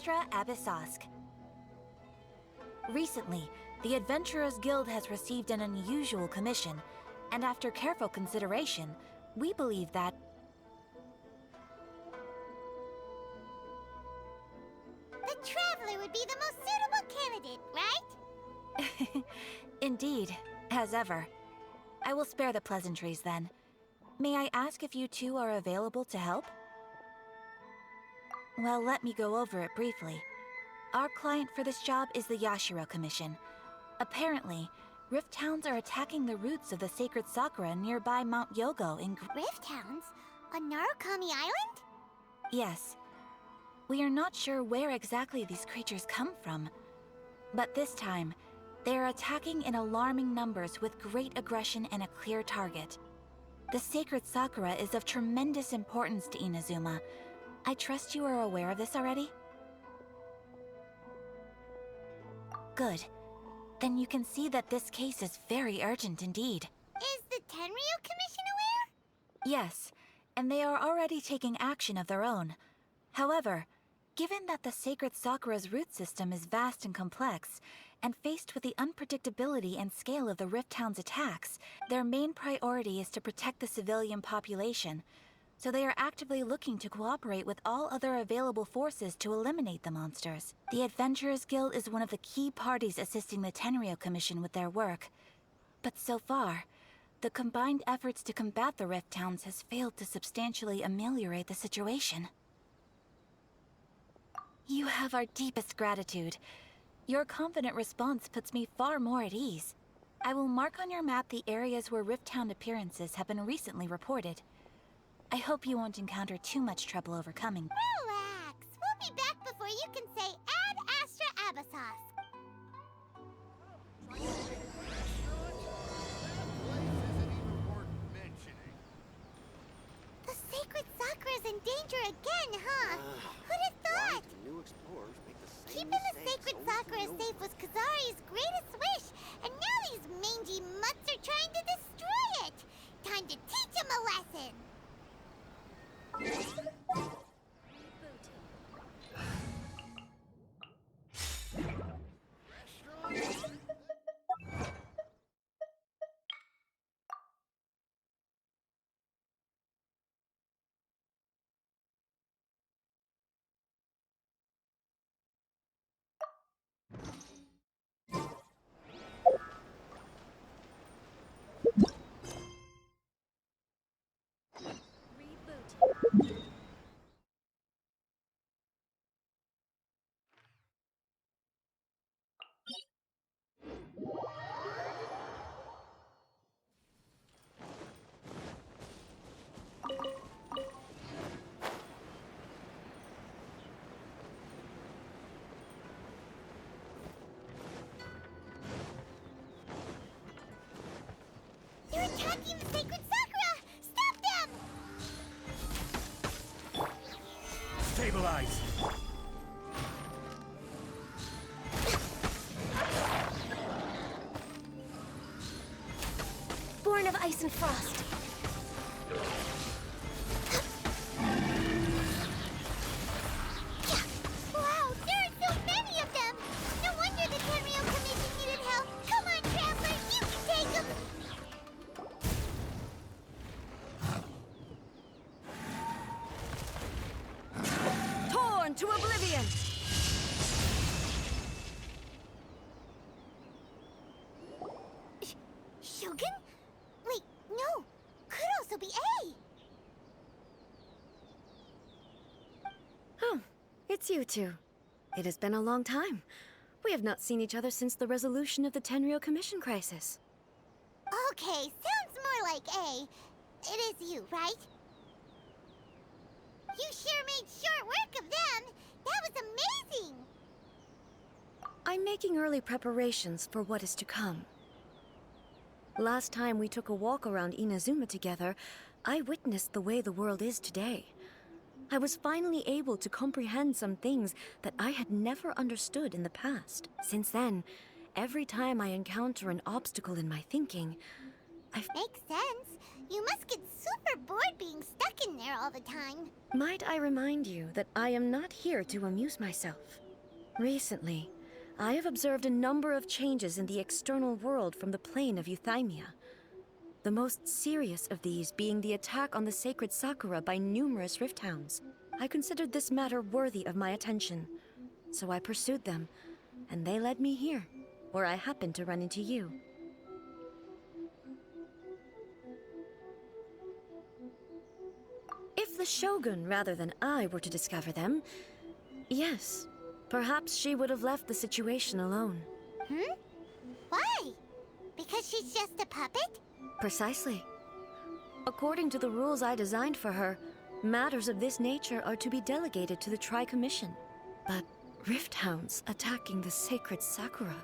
Astra Abyssosk. Recently, the Adventurers Guild has received an unusual commission, and after careful consideration, we believe that... The Traveler would be the most suitable candidate, right? Indeed, as ever. I will spare the pleasantries then. May I ask if you two are available to help? Well, let me go over it briefly. Our client for this job is the Yashiro Commission. Apparently, Rift Hounds are attacking the roots of the sacred sakura nearby Mount Yogo in Rift Hounds? On Narukami Island? Yes. We are not sure where exactly these creatures come from. But this time, they are attacking in alarming numbers with great aggression and a clear target. The sacred sakura is of tremendous importance to Inazuma. I trust you are aware of this already? Good. Then you can see that this case is very urgent indeed. Is the Tenryu Commission aware? Yes, and they are already taking action of their own. However, given that the sacred sakura's root system is vast and complex, and faced with the unpredictability and scale of the Rift Hound's attacks, their main priority is to protect the civilian population. So they are actively looking to cooperate with all other available forces to eliminate the monsters. The Adventurers Guild is one of the key parties assisting the Tenryu Commission with their work. But so far, the combined efforts to combat the Rift Hounds has failed to substantially ameliorate the situation. You have our deepest gratitude. Your confident response puts me far more at ease. I will mark on your map the areas where Rift Hound appearances have been recently reported. I hope you won't encounter too much trouble overcoming. Relax. We'll be back before you can say Ad Astra Abyssosk. The sacred sakura's in danger again, huh? Who'd have thought? Keeping the sacred sakura safe was Kazari's greatest wish, and now these mangy mutts are trying to destroy it. Time to teach him a lesson. They're attacking the sacred sakura! Stop them! Stabilize! Born of ice and frost. Wow, there are so many of them! No wonder the Tenryu Commission needed help. Come on, Traveler, you can take them! Torn to oblivion! Shogun? Wait, no. Could also be A. Oh, it's you two. It has been a long time. We have not seen each other since the resolution of the Tenryu Commission crisis. Okay, sounds more like A. It is you, right? You sure made short work of them. That was amazing. I'm making early preparations for what is to come. Last time we took a walk around Inazuma together, I witnessed the way the world is today. I was finally able to comprehend some things that I had never understood in the past. Since then, every time I encounter an obstacle in my thinking, Makes sense. You must get super bored being stuck in there all the time. Might I remind you that I am not here to amuse myself? Recently, I have observed a number of changes in the external world from the plane of Euthymia. The most serious of these being the attack on the sacred Sakura by numerous rift hounds. I considered this matter worthy of my attention, so I pursued them, and they led me here, where I happened to run into you. If the Shogun rather than I were to discover them, yes, perhaps she would have left the situation alone. Why? Because she's just a puppet? Precisely. According to the rules I designed for her, matters of this nature are to be delegated to the Tri-Commission. But rift hounds attacking the sacred Sakura...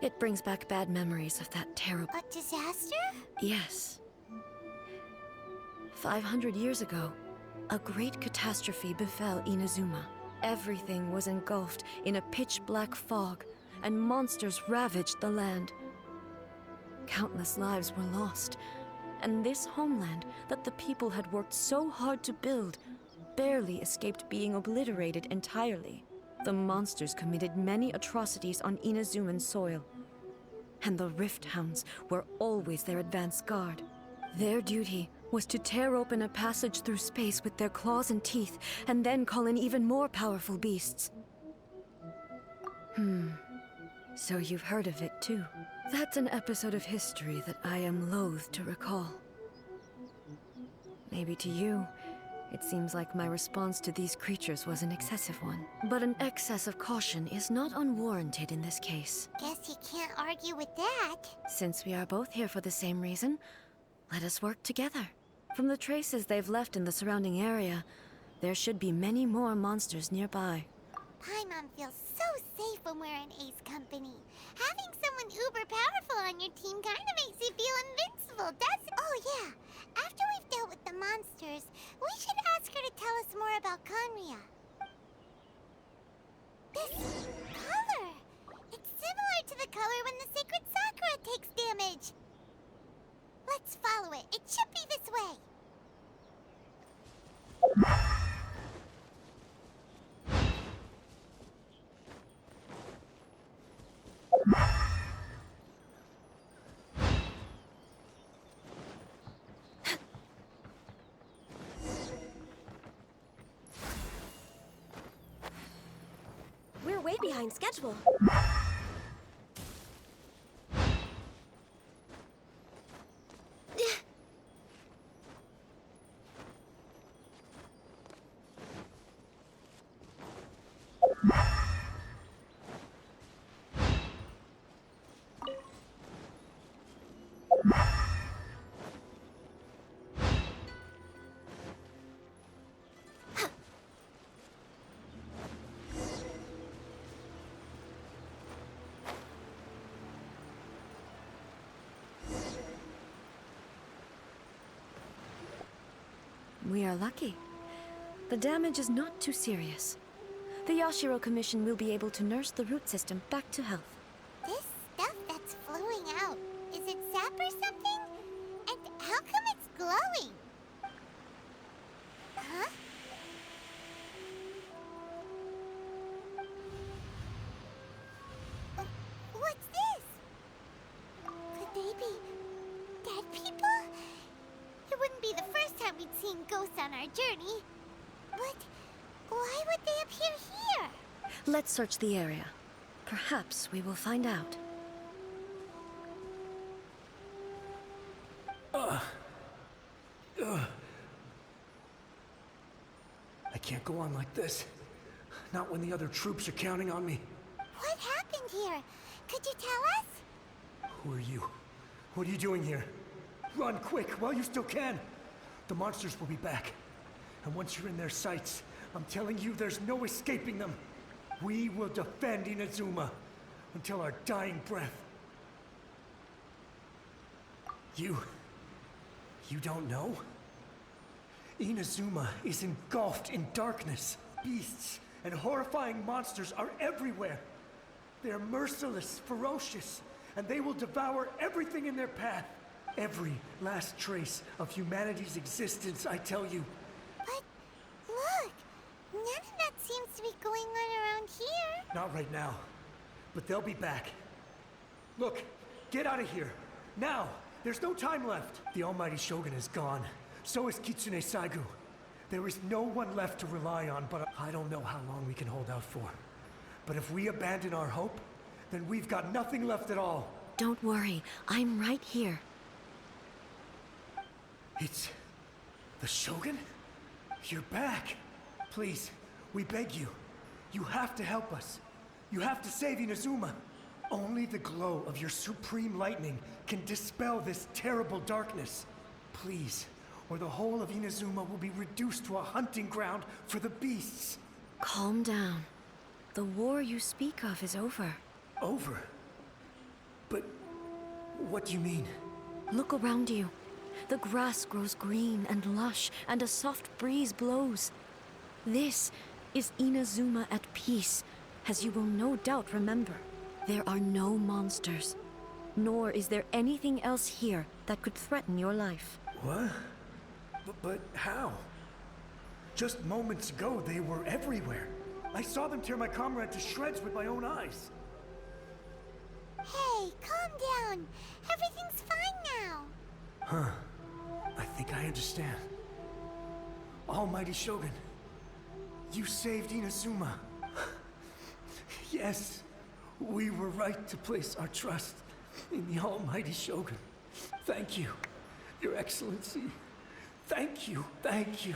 It brings back bad memories of that terrible... A disaster? Yes. 500 years ago, a great catastrophe befell Inazuma. Everything was engulfed in a pitch-black fog, and monsters ravaged the land. Countless lives were lost, and this homeland that the people had worked so hard to build barely escaped being obliterated entirely. The monsters committed many atrocities on Inazuman soil, and the Rift Hounds were always their advance guard. Their duty was to tear open a passage through space with their claws and teeth, and then call in even more powerful beasts. So you've heard of it too. That's an episode of history that I am loath to recall. Maybe to you, it seems like my response to these creatures was an excessive one. But an excess of caution is not unwarranted in this case. Guess you can't argue with that. Since we are both here for the same reason, let us work together. From the traces they've left in the surrounding area, there should be many more monsters nearby. Paimon feels so safe when we're in Ace Company. Having someone uber powerful on your team kind of makes you feel invincible, doesn't it? Oh yeah, after we've dealt with the monsters, we should ask her to tell us more about Conria. This color! It's similar to the color when the sacred Sakura takes damage. Let's follow it. It should be this way. We're way behind schedule. We are lucky. The damage is not too serious. The Yashiro Commission will be able to nurse the root system back to health. This stuff that's flowing out, is it sap or something? And how come it's glowing? Huh? What's this? Could they be dead people? It wouldn't be the first time we'd seen ghosts on our journey. But why would they appear here? Let's search the area. Perhaps we will find out. I can't go on like this. Not when the other troops are counting on me. What happened here? Could you tell us? Who are you? What are you doing here? Run quick while you still can. The monsters will be back. And once you're in their sights, I'm telling you there's no escaping them. We will defend Inazuma until our dying breath. You don't know? Inazuma is engulfed in darkness. Beasts and horrifying monsters are everywhere. They're merciless, ferocious, and they will devour everything in their path. Every last trace of humanity's existence, I tell you. But look, none of that seems to be going on around here. Not right now, but they'll be back. Look, get out of here. Now! There's no time left. The almighty Shogun is gone. So is Kitsune Saigu. There is no one left to rely on, but I don't know how long we can hold out for. But if we abandon our hope, then we've got nothing left at all. Don't worry, I'm right here. It's the Shogun? You're back. Please, we beg you. You have to help us. You have to save Inazuma. Only the glow of your supreme lightning can dispel this terrible darkness. Please, or the whole of Inazuma will be reduced to a hunting ground for the beasts. Calm down. The war you speak of is over. Over? But what do you mean? Look around you. The grass grows green and lush, and a soft breeze blows. This is Inazuma at peace, as you will no doubt remember. There are no monsters, nor is there anything else here that could threaten your life. What? But how? Just moments ago, they were everywhere. I saw them tear my comrade to shreds with my own eyes. Hey, calm down. Everything's fine now. Huh. I think I understand. Almighty Shogun, you saved Inazuma. Yes, we were right to place our trust in the Almighty Shogun. Thank you, Your Excellency. Thank you, thank you.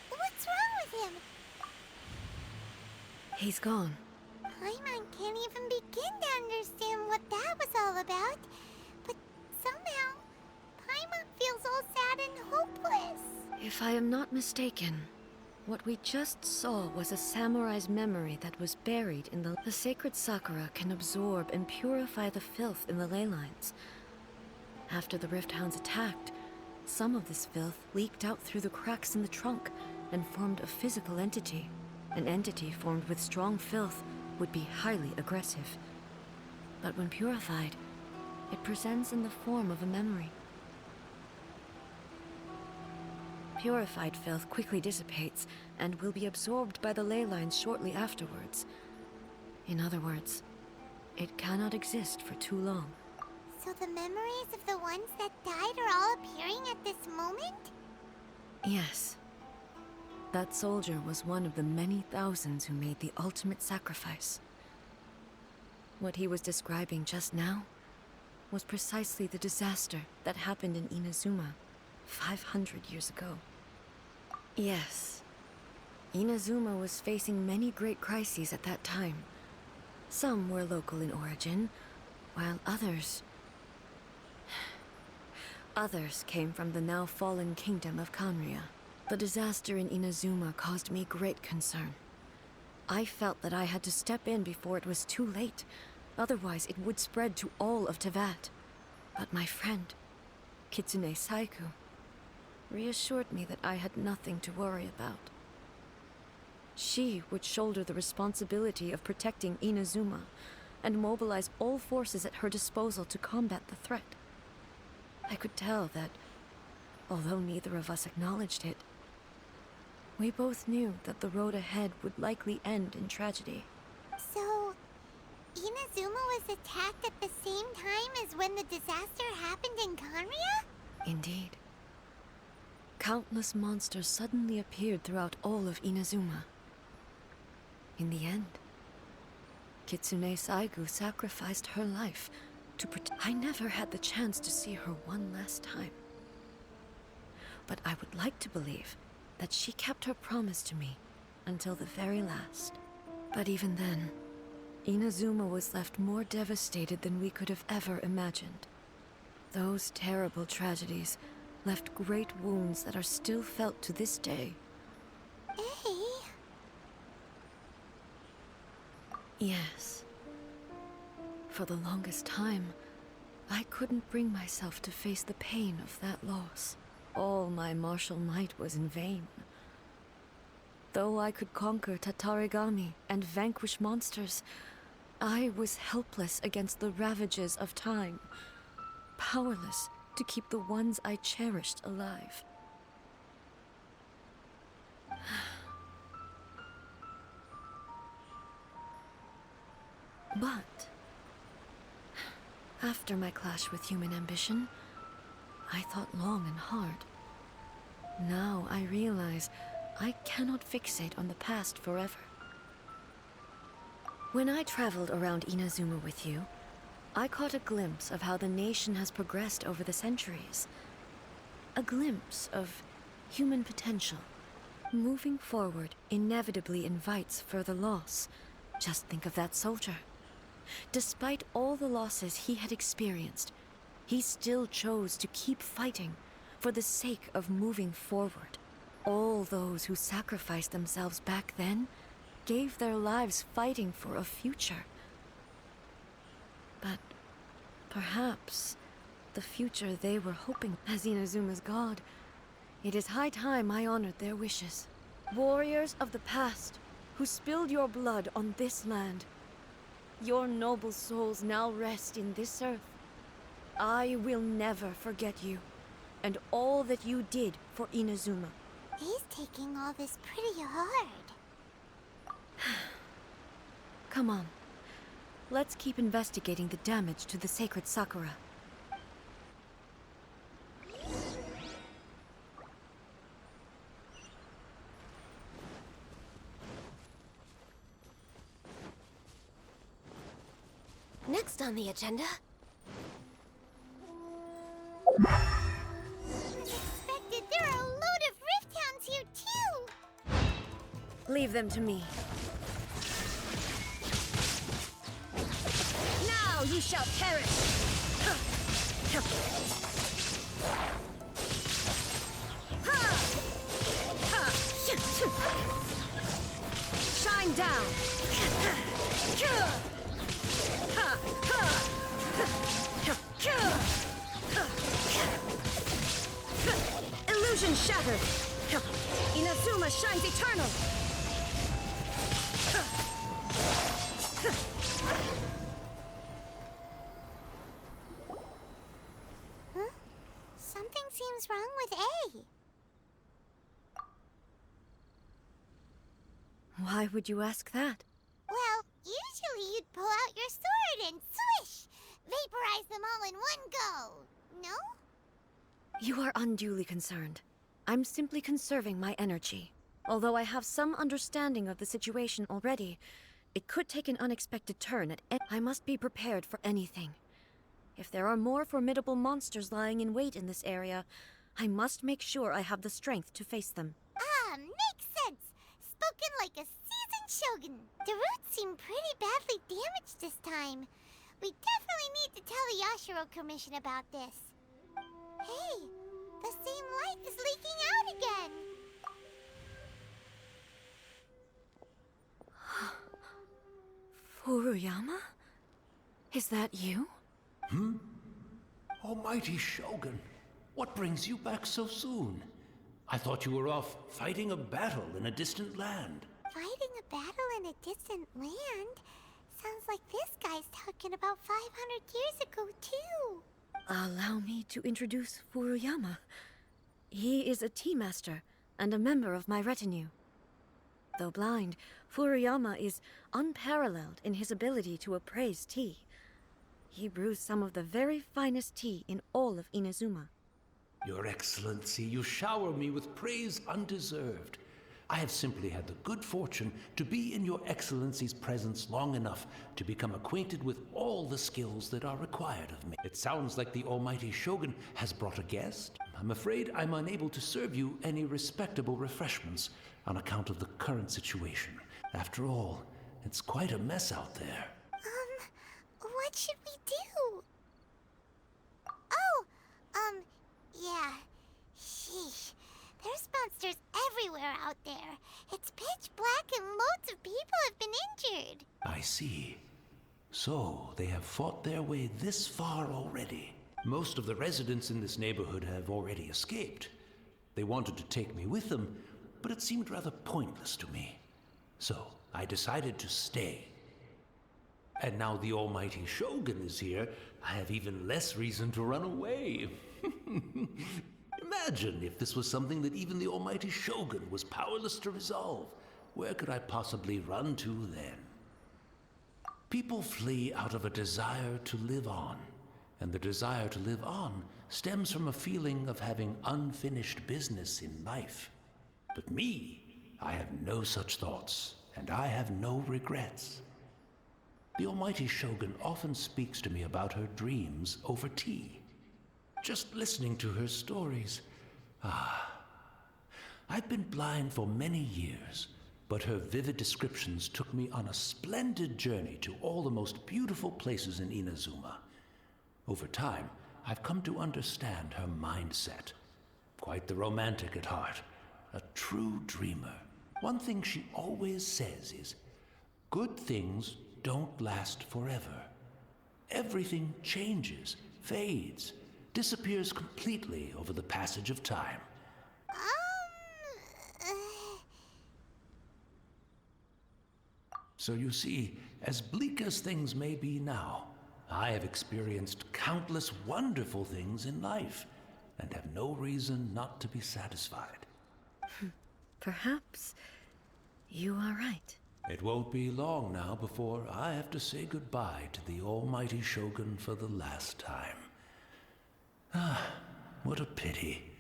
What's wrong with him? He's gone. Paimon can't even begin to understand what that was all about. But somehow, Paimon feels all sad and hopeless. If I am not mistaken, what we just saw was a samurai's memory that was buried in the sacred sakura can absorb and purify the filth in the ley lines. After the Rift Hounds attacked, some of this filth leaked out through the cracks in the trunk and formed a physical entity. An entity formed with strong filth would be highly aggressive. But when purified, it presents in the form of a memory. Purified filth quickly dissipates and will be absorbed by the ley lines shortly afterwards. In other words, it cannot exist for too long. So the memories of the ones that died are all appearing at this moment? Yes. That soldier was one of the many thousands who made the ultimate sacrifice. What he was describing just now was precisely the disaster that happened in Inazuma 500 years ago. Yes, Inazuma was facing many great crises at that time. Some were local in origin, while others came from the now fallen kingdom of Kanria. The disaster in Inazuma caused me great concern. I felt that I had to step in before it was too late, otherwise it would spread to all of Teyvat. But my friend, Kitsune Saigu, reassured me that I had nothing to worry about. She would shoulder the responsibility of protecting Inazuma and mobilize all forces at her disposal to combat the threat. I could tell that, although neither of us acknowledged it, we both knew that the road ahead would likely end in tragedy. So, Inazuma was attacked at the same time as when the disaster happened in Kanria? Indeed. Countless monsters suddenly appeared throughout all of Inazuma. In the end, Kitsune Saigu sacrificed her life to protect. I never had the chance to see her one last time. But I would like to believe that she kept her promise to me until the very last. But even then, Inazuma was left more devastated than we could have ever imagined. Those terrible tragedies left great wounds that are still felt to this day. Hey. Yes. For the longest time, I couldn't bring myself to face the pain of that loss. All my martial might was in vain. Though I could conquer Tatarigami and vanquish monsters, I was helpless against the ravages of time, powerless to keep the ones I cherished alive. But after my clash with human ambition, I thought long and hard. Now I realize I cannot fixate on the past forever. When I traveled around Inazuma with you, I caught a glimpse of how the nation has progressed over the centuries. A glimpse of human potential. Moving forward inevitably invites further loss. Just think of that soldier. Despite all the losses he had experienced, he still chose to keep fighting for the sake of moving forward. All those who sacrificed themselves back then gave their lives fighting for a future. But perhaps the future they were hoping as Inazuma's god, it is high time I honored their wishes. Warriors of the past who spilled your blood on this land, your noble souls now rest in this earth. I will never forget you and all that you did for Inazuma. He's taking all this pretty hard. Come on. Let's keep investigating the damage to the sacred Sakura. Next on the agenda. Unexpected, there are a load of Rift Hounds here too! Leave them to me. Now you shall perish! Shine down! Illusion shattered! Inazuma shines eternal! Huh? Something seems wrong with A. Why would you ask that? Well, usually you'd pull out your sword and swish! Vaporize them all in one go! No? You are unduly concerned. I'm simply conserving my energy. Although I have some understanding of the situation already, it could take an unexpected turn at I must be prepared for anything. If there are more formidable monsters lying in wait in this area, I must make sure I have the strength to face them. Ah, makes sense! Spoken like a seasoned shogun. The roots seem pretty badly damaged this time. We definitely need to tell the Yashiro Commission about this. Hey, the same light is leaking out again! Furuyama? Is that you? Almighty Shogun, what brings you back so soon? I thought you were off fighting a battle in a distant land. Fighting a battle in a distant land? Sounds like this guy's talking about 500 years ago, too. Allow me to introduce Furuyama. He is a tea master and a member of my retinue. Though blind, Furuyama is unparalleled in his ability to appraise tea. He brews some of the very finest tea in all of Inazuma. Your Excellency, you shower me with praise undeserved. I have simply had the good fortune to be in Your Excellency's presence long enough to become acquainted with all the skills that are required of me. It sounds like the Almighty Shogun has brought a guest. I'm afraid I'm unable to serve you any respectable refreshments on account of the current situation. After all, it's quite a mess out there. What should we do? Yeah. Sheesh. There's monsters everywhere out there. It's pitch black and loads of people have been injured. I see. So, they have fought their way this far already. Most of the residents in this neighborhood have already escaped. They wanted to take me with them, but it seemed rather pointless to me. So I decided to stay. And now the almighty Shogun is here, I have even less reason to run away. Imagine if this was something that even the almighty Shogun was powerless to resolve. Where could I possibly run to then? People flee out of a desire to live on, and the desire to live on stems from a feeling of having unfinished business in life. But me, I have no such thoughts, and I have no regrets. The almighty Shogun often speaks to me about her dreams over tea. Just listening to her stories. I've been blind for many years, but her vivid descriptions took me on a splendid journey to all the most beautiful places in Inazuma. Over time, I've come to understand her mindset. Quite the romantic at heart, a true dreamer. One thing she always says is, good things don't last forever. Everything changes, fades, disappears completely over the passage of time. So you see, as bleak as things may be now, I have experienced countless wonderful things in life, and have no reason not to be satisfied. Perhaps you are right. It won't be long now before I have to say goodbye to the almighty Shogun for the last time. What a pity.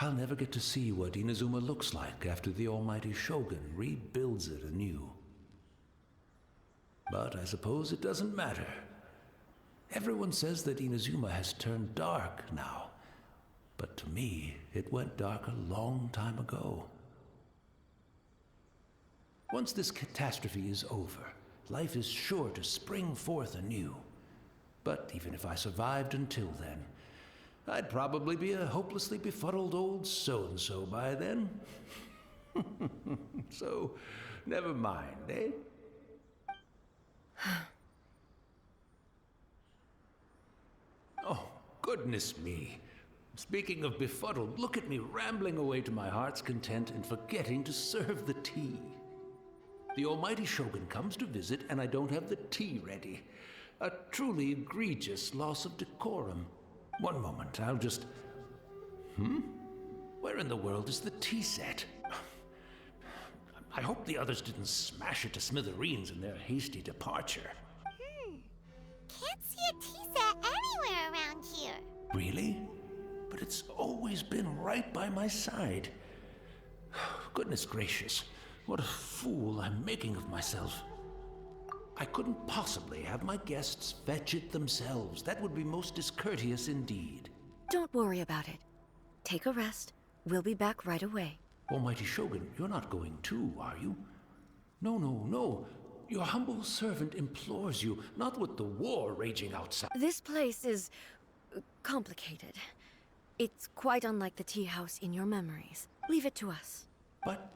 I'll never get to see what Inazuma looks like after the almighty Shogun rebuilds it anew. But I suppose it doesn't matter. Everyone says that Inazuma has turned dark now, but to me, it went dark a long time ago. Once this catastrophe is over, life is sure to spring forth anew. But even if I survived until then, I'd probably be a hopelessly befuddled old so-and-so by then. So, never mind, eh? Oh, goodness me. Speaking of befuddled, look at me rambling away to my heart's content and forgetting to serve the tea. The almighty Shogun comes to visit and I don't have the tea ready. A truly egregious loss of decorum. One moment, I'll just... Where in the world is the tea set? I hope the others didn't smash it to smithereens in their hasty departure. Can't see a tea set anywhere around here. Really? But it's always been right by my side. Goodness gracious, what a fool I'm making of myself. I couldn't possibly have my guests fetch it themselves. That would be most discourteous indeed. Don't worry about it. Take a rest. We'll be back right away. Almighty Shogun, you're not going too, are you? No. Your humble servant implores you, not with the war raging outside. This place is complicated. It's quite unlike the tea house in your memories. Leave it to us. But...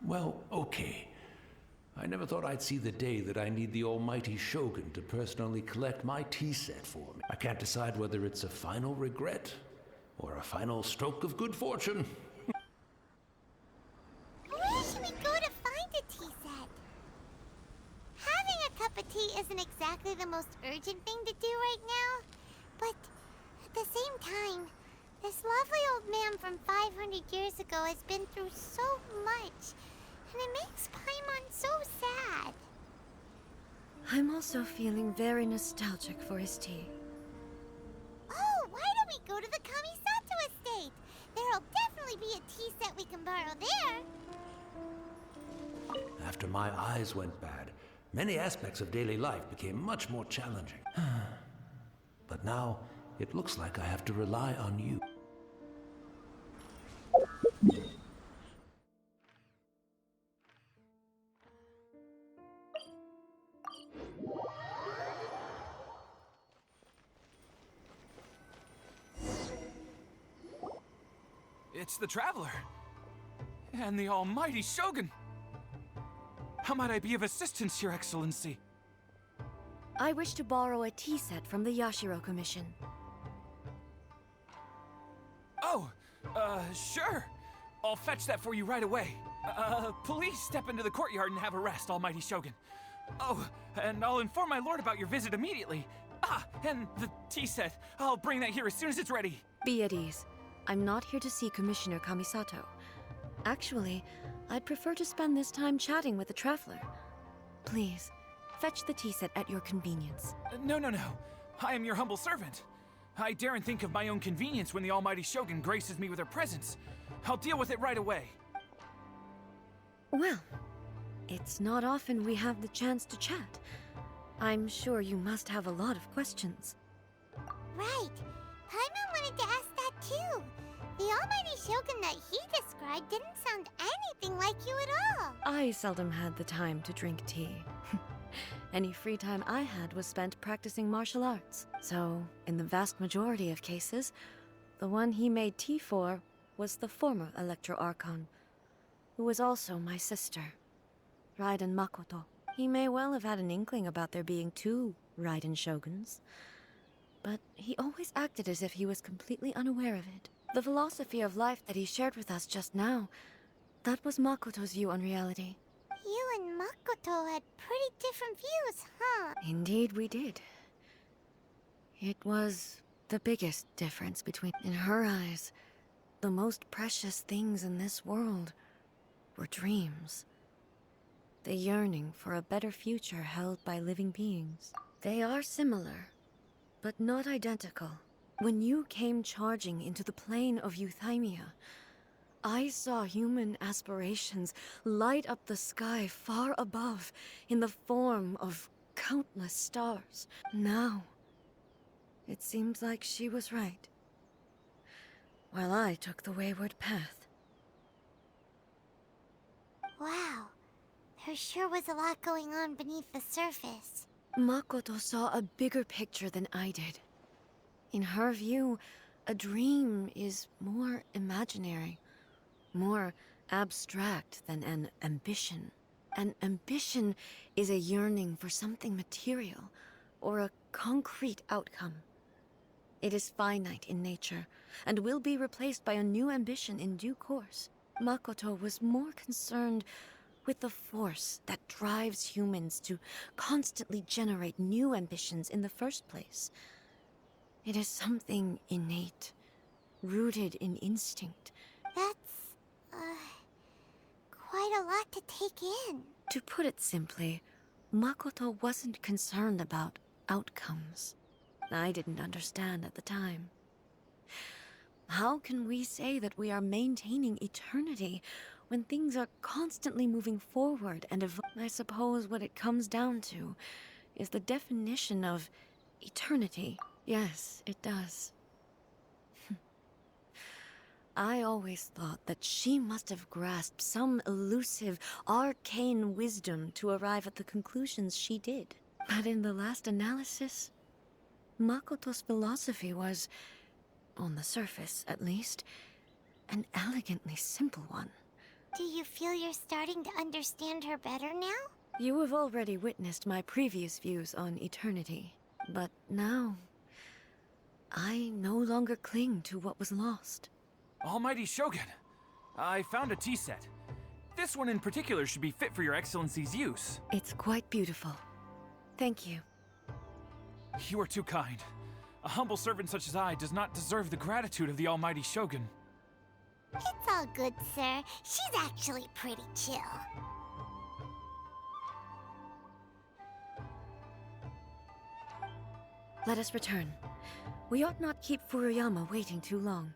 well, okay. I never thought I'd see the day that I need the almighty Shogun to personally collect my tea set for me. I can't decide whether it's a final regret or a final stroke of good fortune. Where should we go to find a tea set? Having a cup of tea isn't exactly the most urgent thing to do right now, but at the same time, this lovely old man from 500 years ago has been through so much, and it makes Paimon so sad. I'm also feeling very nostalgic for his tea. Oh, why don't we go to the Kamisato estate? There'll definitely be a tea set we can borrow there. After my eyes went bad, many aspects of daily life became much more challenging. But now, it looks like I have to rely on you. It's the Traveler. And the almighty Shogun. How might I be of assistance, Your Excellency? I wish to borrow a tea set from the Yashiro Commission. Oh, sure. I'll fetch that for you right away. Please step into the courtyard and have a rest, Almighty Shogun. Oh, and I'll inform my lord about your visit immediately. Ah, and the tea set. I'll bring that here as soon as it's ready. Be at ease. I'm not here to see Commissioner Kamisato. Actually, I'd prefer to spend this time chatting with the traveler. Please, fetch the tea set at your convenience. No. I am your humble servant. I daren't think of my own convenience when the Almighty Shogun graces me with her presence. I'll deal with it right away. Well, it's not often we have the chance to chat. I'm sure you must have a lot of questions. Right. Paimon wanted to ask that too. The Almighty Shogun that he described didn't sound anything like you at all. I seldom had the time to drink tea. Any free time I had was spent practicing martial arts. So, in the vast majority of cases, the one he made tea for was the former Electro Archon, who was also my sister, Raiden Makoto. He may well have had an inkling about there being two Raiden Shoguns, but he always acted as if he was completely unaware of it. The philosophy of life that he shared with us just now, that was Makoto's view on reality. You and Makoto had pretty different views, huh? Indeed we did. It was the biggest difference between... In her eyes, the most precious things in this world were dreams. The yearning for a better future held by living beings. They are similar, but not identical. When you came charging into the plane of Euthymia, I saw human aspirations light up the sky far above in the form of countless stars. Now, it seems like she was right, while I took the wayward path. Wow. There sure was a lot going on beneath the surface. Makoto saw a bigger picture than I did. In her view, a dream is more imaginary, more abstract than an ambition. An ambition is a yearning for something material, or a concrete outcome. It is finite in nature, and will be replaced by a new ambition in due course. Makoto was more concerned with the force that drives humans to constantly generate new ambitions in the first place. It is something innate, rooted in instinct. That's, quite a lot to take in. To put it simply, Makoto wasn't concerned about outcomes. I didn't understand at the time. How can we say that we are maintaining eternity when things are constantly moving forward and I suppose what it comes down to is the definition of eternity. Yes, it does. I always thought that she must have grasped some elusive, arcane wisdom to arrive at the conclusions she did. But in the last analysis, Makoto's philosophy was, on the surface at least, an elegantly simple one. Do you feel you're starting to understand her better now? You have already witnessed my previous views on eternity, but now I no longer cling to what was lost. Almighty Shogun, I found a tea set. This one in particular should be fit for your Excellency's use. It's quite beautiful. Thank you. You are too kind. A humble servant such as I does not deserve the gratitude of the Almighty Shogun. It's all good, sir. She's actually pretty chill. Let us return. We ought not keep Furuyama waiting too long.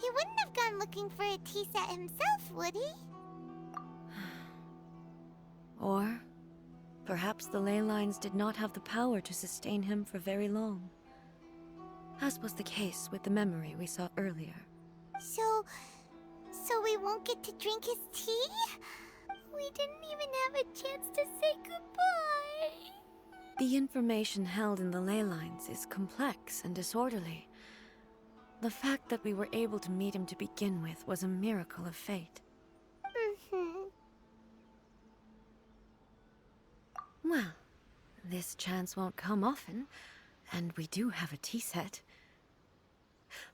He wouldn't have gone looking for a tea set himself, would he? Or perhaps the ley lines did not have the power to sustain him for very long, as was the case with the memory we saw earlier. So we won't get to drink his tea? We didn't even have a chance to say goodbye. The information held in the ley lines is complex and disorderly. The fact that we were able to meet him to begin with was a miracle of fate. Well, this chance won't come often, and we do have a tea set.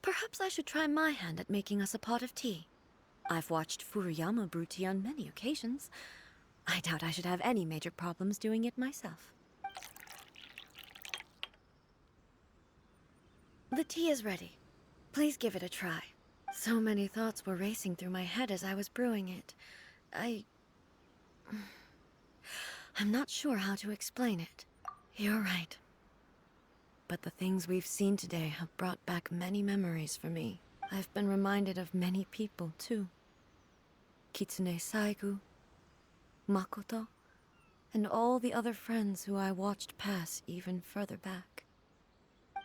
Perhaps I should try my hand at making us a pot of tea. I've watched Furuyama brew tea on many occasions. I doubt I should have any major problems doing it myself. The tea is ready. Please give it a try. So many thoughts were racing through my head as I was brewing it. I'm not sure how to explain it. You're right. But the things we've seen today have brought back many memories for me. I've been reminded of many people, too. Kitsune Saigu, Makoto, and all the other friends who I watched pass even further back.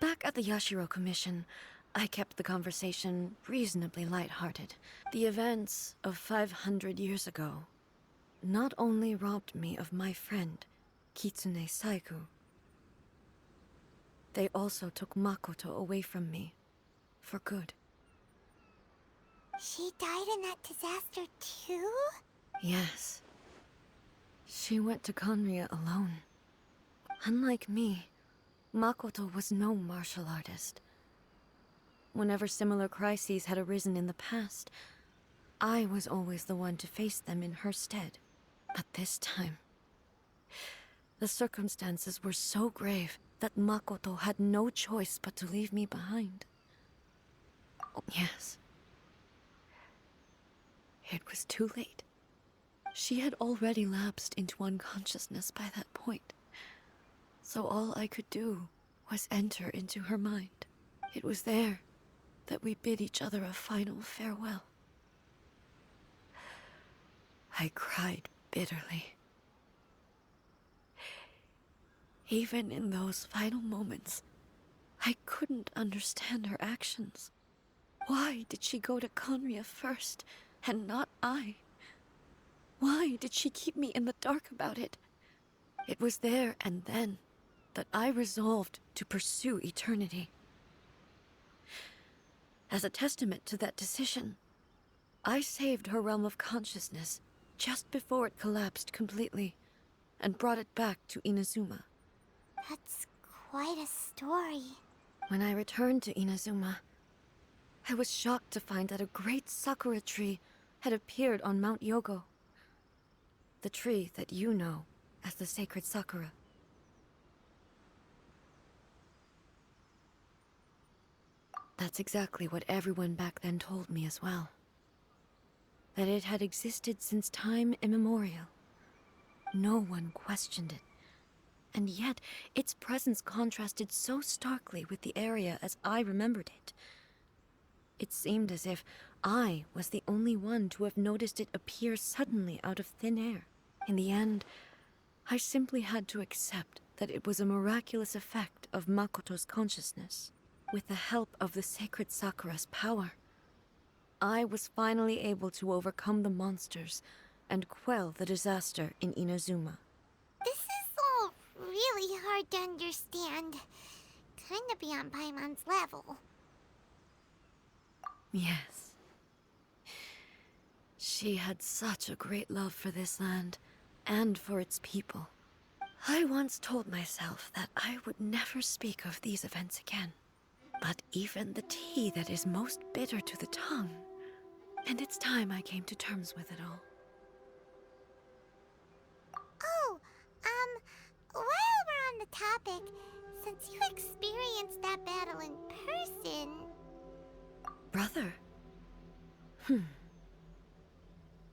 Back at the Yashiro Commission, I kept the conversation reasonably lighthearted. The events of 500 years ago not only robbed me of my friend, Kitsune Saigu, they also took Makoto away from me, for good. She died in that disaster too? Yes. She went to Conria alone. Unlike me, Makoto was no martial artist. Whenever similar crises had arisen in the past, I was always the one to face them in her stead. But this time, the circumstances were so grave that Makoto had no choice but to leave me behind. Oh, yes. It was too late. She had already lapsed into unconsciousness by that point. So all I could do was enter into her mind. It was there that we bid each other a final farewell. I cried bitterly. Even in those final moments, I couldn't understand her actions. Why did she go to Conria first, and not I? Why did she keep me in the dark about it? It was there and then that I resolved to pursue eternity. As a testament to that decision, I saved her realm of consciousness just before it collapsed completely, and brought it back to Inazuma. That's quite a story. When I returned to Inazuma, I was shocked to find that a great sakura tree had appeared on Mount Yogo. The tree that you know as the sacred sakura. That's exactly what everyone back then told me as well. That it had existed since time immemorial. No one questioned it. And yet, its presence contrasted so starkly with the area as I remembered it. It seemed as if I was the only one to have noticed it appear suddenly out of thin air. In the end, I simply had to accept that it was a miraculous effect of Makoto's consciousness. With the help of the sacred Sakura's power, I was finally able to overcome the monsters and quell the disaster in Inazuma. This is all really hard to understand. Kinda beyond Paimon's level. Yes. She had such a great love for this land, and for its people. I once told myself that I would never speak of these events again. But even the tea that is most bitter to the tongue, and it's time I came to terms with it all. Oh, while we're on the topic, since you experienced that battle in person... Brother?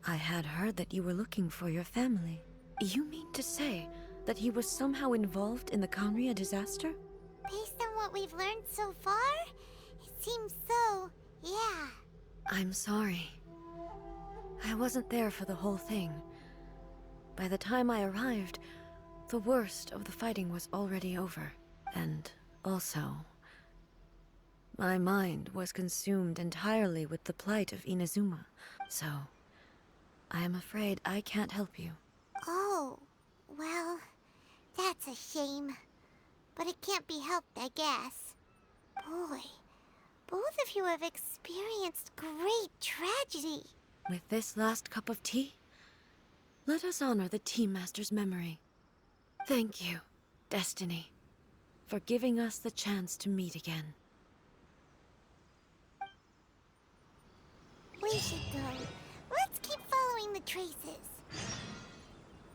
I had heard that you were looking for your family. You mean to say that he was somehow involved in the Conria disaster? Based on what we've learned so far, it seems so, yeah. I'm sorry. I wasn't there for the whole thing. By the time I arrived, the worst of the fighting was already over. And also, my mind was consumed entirely with the plight of Inazuma. So, I am afraid I can't help you. Oh, well, that's a shame. But it can't be helped, I guess. Boy, both of you have experienced great tragedy. With this last cup of tea, let us honor the Tea Master's memory. Thank you, Destiny, for giving us the chance to meet again. We should go. Let's keep following the traces.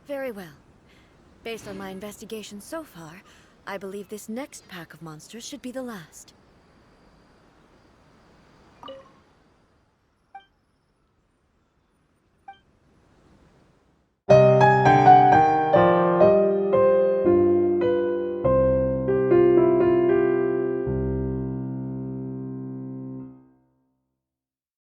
Very well. Based on my investigation so far, I believe this next pack of monsters should be the last.